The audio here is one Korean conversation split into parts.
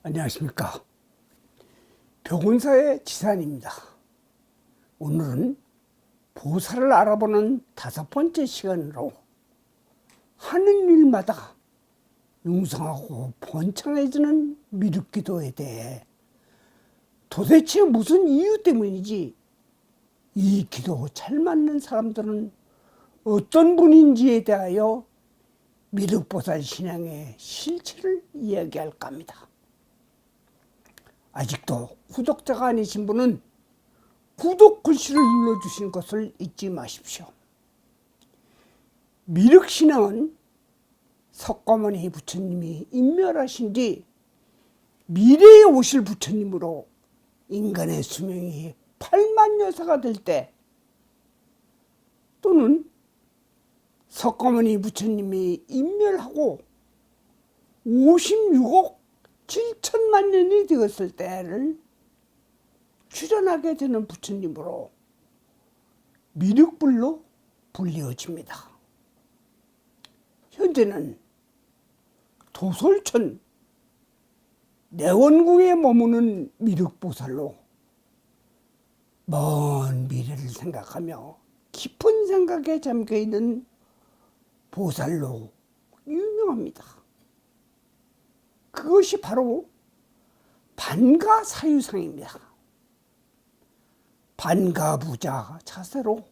안녕하십니까. 벽운사의 지산입니다. 오늘은 보살을 알아보는 5번째 시간으로 하는 일마다 융성하고 번창해지는 미륵기도에 대해 도대체 무슨 이유 때문인지, 이 기도 잘 맞는 사람들은 어떤 분인지에 대하여 미륵보살 신앙의 실체를 이야기할까 합니다. 아직도 구독자가 아니신 분은 구독 글씨를 눌러주시는 것을 잊지 마십시오. 미륵신앙은 석가모니 부처님이 인멸하신 뒤 미래에 오실 부처님으로 인간의 수명이 8만 여사가 될 때, 또는 석가모니 부처님이 인멸하고 56억 7천만 년이 되었을 때를 출현하게 되는 부처님으로 미륵불로 불리워집니다. 현재는 도솔천 내원궁에 머무는 미륵보살로 먼 미래를 생각하며 깊은 생각에 잠겨있는 보살로 유명합니다. 그것이 바로 반가사유상입니다. 반가부자 자세로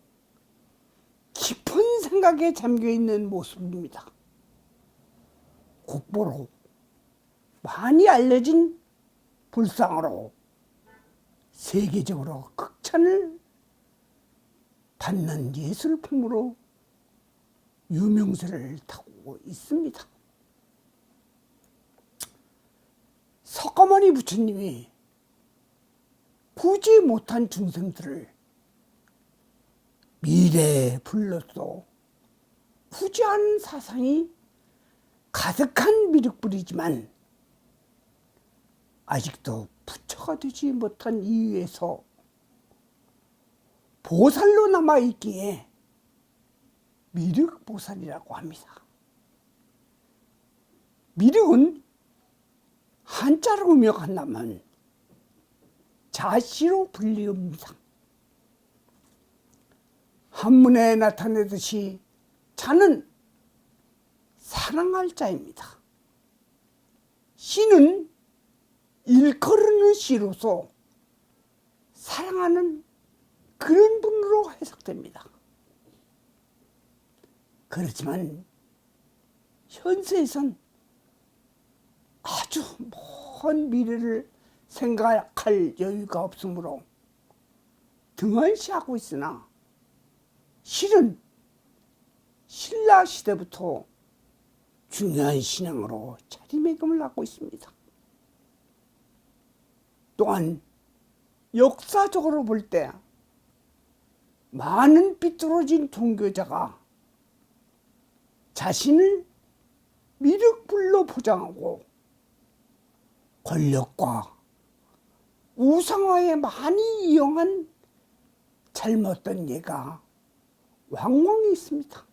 깊은 생각에 잠겨있는 모습입니다. 국보로 많이 알려진 불상으로 세계적으로 극찬을 받는 예술품으로 유명세를 타고 있습니다. 석가모니 부처님이 구지 못한 중생들을 미래에 불러서 구제하는 사상이 가득한 미륵불이지만, 아직도 부처가 되지 못한 이유에서 보살로 남아있기에 미륵보살이라고 합니다. 미륵은 한자로 음역한다면 자시로 불리웁니다. 한문에 나타내듯이 자는 사랑할 자입니다. 시는 일컬으는 시로서 사랑하는 그런 분으로 해석됩니다. 그렇지만 현세에선 아주 먼 미래를 생각할 여유가 없으므로 등한시하고 있으나, 실은 신라 시대부터 중요한 신앙으로 자리매김을 하고 있습니다. 또한 역사적으로 볼 때 많은 삐뚤어진 종교자가 자신을 미륵불로 포장하고 권력과 우상화에 많이 이용한 잘못된 예가 왕왕 있습니다.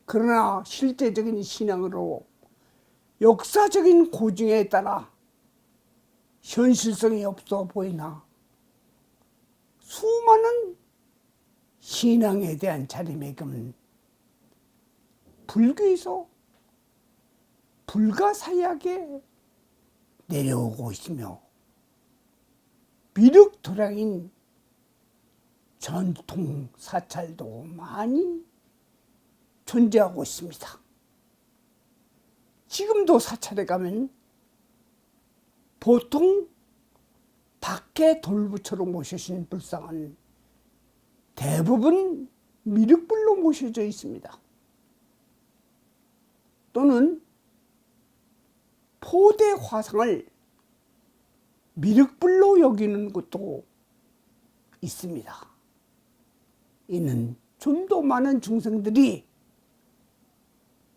그러나 실제적인 신앙으로 역사적인 고증에 따라 현실성이 없어 보이나, 수많은 신앙에 대한 자리매김은 불교에서 불가사의하게 내려오고 있으며, 미륵도량인 전통 사찰도 많이 존재하고 있습니다. 지금도 사찰에 가면 보통 밖에 돌부처로 모셔진 불상은 대부분 미륵불로 모셔져 있습니다. 또는 포대 화상을 미륵불로 여기는 곳도 있습니다. 이는 좀 더 많은 중생들이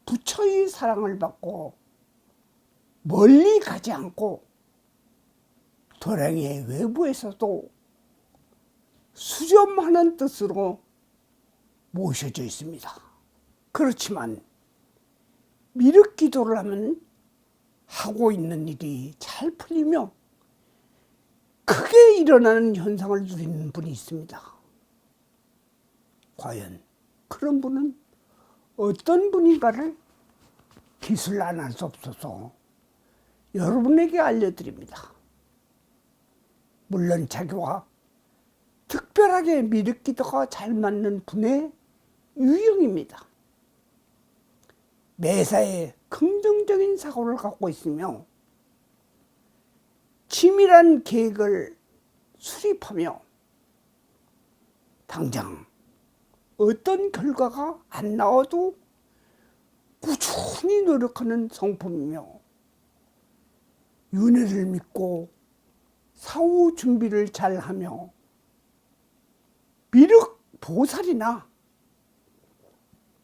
부처의 사랑을 받고 멀리 가지 않고 도량의 외부에서도 수렴하는 뜻으로 모셔져 있습니다. 그렇지만 미륵기도를 하면 하고 있는 일이 잘 풀리며 크게 일어나는 현상을 누리는 분이 있습니다. 과연 그런 분은 어떤 분인가를 기술 안 할 수 없어서 여러분에게 알려드립니다. 물론 자기와 특별하게 미륵기도가 잘 맞는 분의 유형입니다. 매사에 긍정적인 사고를 갖고 있으며 치밀한 계획을 수립하며 당장 어떤 결과가 안 나와도 꾸준히 노력하는 성품이며 윤회를 믿고 사후 준비를 잘하며 미륵 보살이나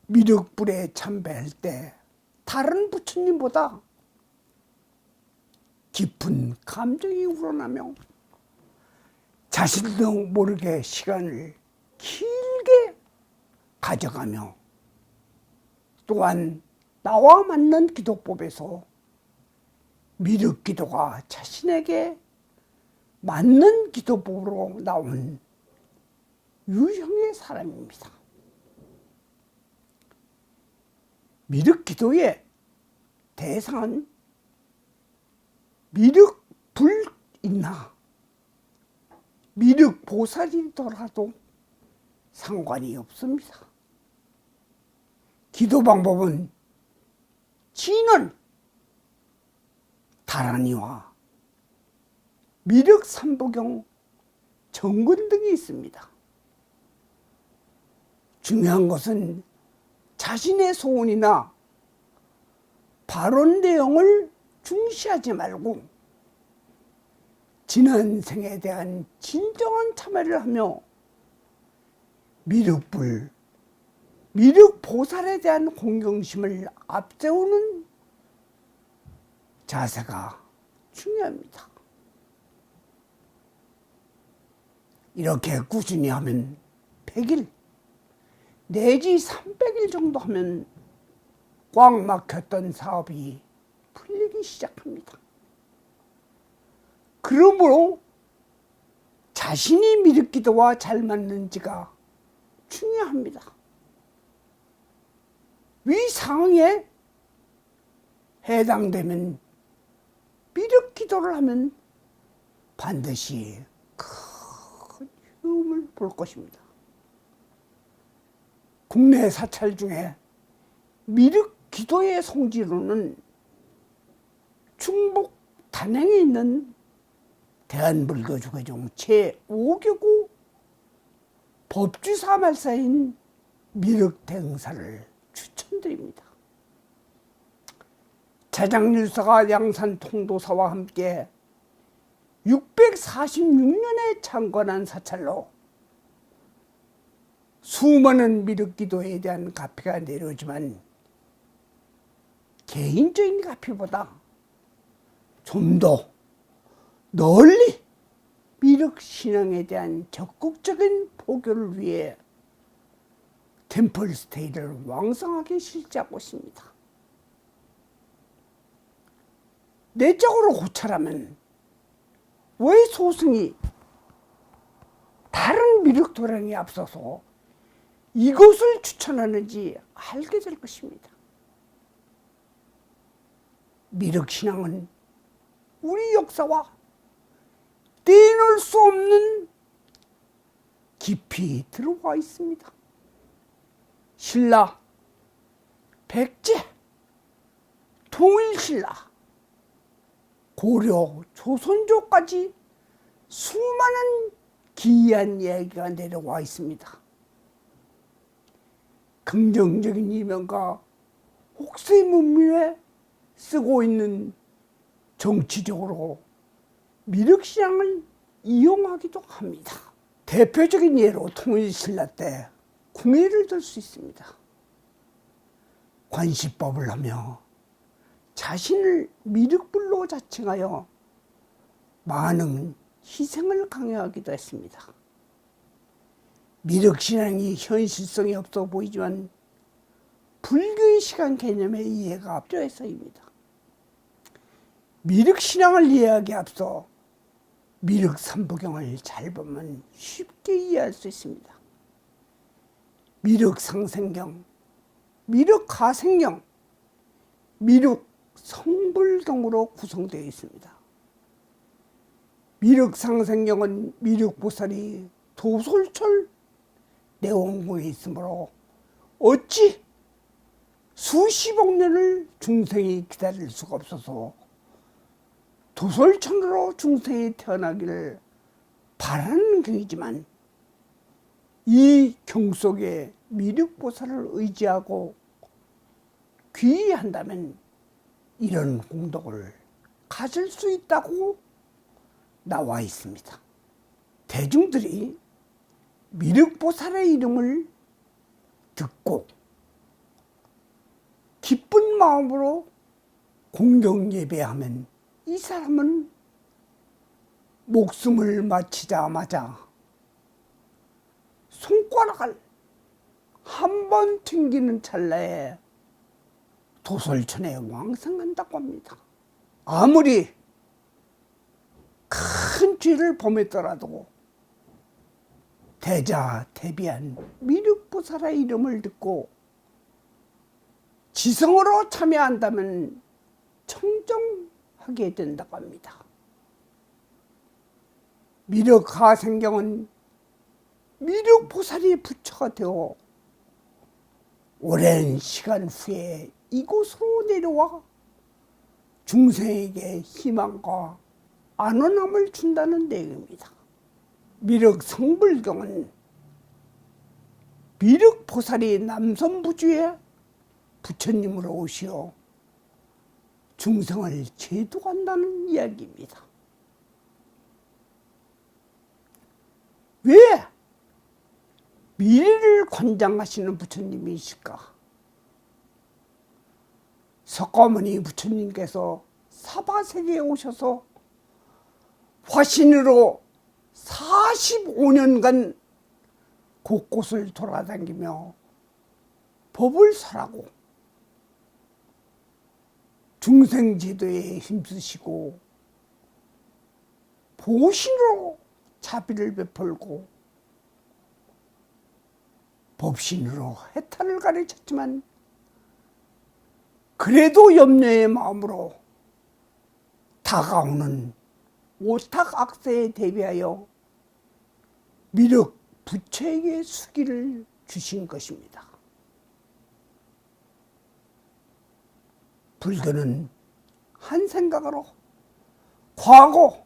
미륵불에 참배할 때 다른 부처님보다 깊은 감정이 우러나며 자신도 모르게 시간을 길게 가져가며 또한 나와 맞는 기도법에서 미륵기도가 자신에게 맞는 기도법으로 나온 유형의 사람입니다. 미륵기도의 대상은 미륵불이나 미륵보살이더라도 상관이 없습니다. 기도 방법은 진원, 다라니와 미륵삼보경, 정근 등이 있습니다. 중요한 것은 자신의 소원이나 발언 내용을 중시하지 말고 지난 생에 대한 진정한 참회를 하며 미륵불, 미륵보살에 대한 공경심을 앞세우는 자세가 중요합니다. 이렇게 꾸준히 하면 100일 내지 300일 정도 하면 꽉 막혔던 사업이 풀리기 시작합니다. 그러므로 자신이 미륵기도와 잘 맞는지가 중요합니다. 위 상황에 해당되면 미륵기도를 하면 반드시 큰 효험을 볼 것입니다. 국내 사찰 중에 미륵기도의 성지로는 충북 단행에 있는 대한불교조계종 제5교구 법주사말사인 미륵대응사를 추천드립니다. 자장률사가 양산 통도사와 함께 646년에 창건한 사찰로 수많은 미륵기도에 대한 가피가 내려오지만 개인적인 가피보다 좀 더 널리 미륵신앙에 대한 적극적인 포교를 위해 템플스테이를 왕성하게 실시하고 있습니다. 내적으로 고찰하면 왜 소승이 다른 미륵도량에 앞서서 이것을 추천하는지 알게 될 것입니다. 미륵신앙은 우리 역사와 떼놓을 수 없는 깊이 들어와 있습니다. 신라, 백제, 통일신라, 고려, 조선조까지 수많은 기이한 이야기가 내려와 있습니다. 긍정적인 이면과 혹세 문명에 쓰고 있는 정치적으로 미륵신앙을 이용하기도 합니다. 대표적인 예로 통일신라 때 궁예를 들 수 있습니다. 관시법을 하며 자신을 미륵불로 자칭하여 많은 희생을 강요하기도 했습니다. 미륵신앙이 현실성이 없어 보이지만 불교의 시간 개념의 이해가 필요해서입니다. 미륵신앙을 이해하기에 앞서 미륵삼부경을 잘 보면 쉽게 이해할 수 있습니다. 미륵상생경, 미륵가생경, 미륵성불경으로 구성되어 있습니다. 미륵상생경은 미륵보살이 도솔철 내원궁에 있으므로 어찌 수십억 년을 중생이 기다릴 수가 없어서 도솔천으로 중생이 태어나기를 바라는 경이지만, 이 경 속에 미륵보살을 의지하고 귀의한다면 이런 공덕을 가질 수 있다고 나와 있습니다. 대중들이 미륵보살의 이름을 듣고 기쁜 마음으로 공경 예배하면 이 사람은 목숨을 마치자마자 손가락을 한 번 튕기는 찰나에 도솔천에 왕생한다고 합니다. 아무리 큰 죄를 범했더라도 대자대비한 미륵보살의 이름을 듣고 지성으로 참여한다면 청정하게 된다고 합니다. 미륵가생경은 미륵보살이 부처가 되어 오랜 시간 후에 이곳으로 내려와 중생에게 희망과 안원함을 준다는 내용입니다. 미륵성불경은 미륵보살이 남선부주의 부처님으로 오시어 중생을 제도한다는 이야기입니다. 왜 미래를 관장하시는 부처님이실까? 석가모니 부처님께서 사바세계에 오셔서 화신으로 45년간 곳곳을 돌아다니며 법을 설하고 중생제도에 힘쓰시고 보신으로 자비를 베풀고 법신으로 해탈을 가르쳤지만, 그래도 염려의 마음으로 다가오는 오탁악세에 대비하여 미륵 부처에게 수기를 주신 것입니다. 불교는 한 생각으로 과거,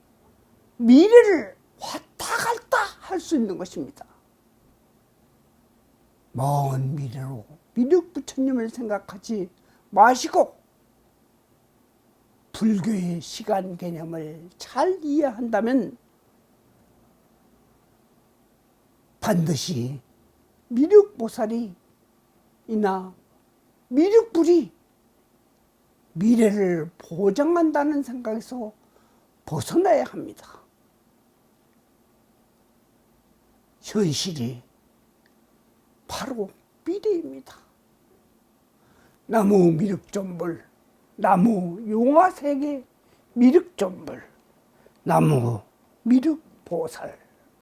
미래를 왔다 갔다 할 수 있는 것입니다. 먼 미래로 미륵 부처님을 생각하지 마시고 불교의 시간 개념을 잘 이해한다면 반드시 미륵보살이 이나 미륵불이 미래를 보장한다는 생각에서 벗어나야 합니다. 현실이 바로 미래입니다. 나무 미륵존불, 나무 용화세계 미륵존불, 나무 미륵보살.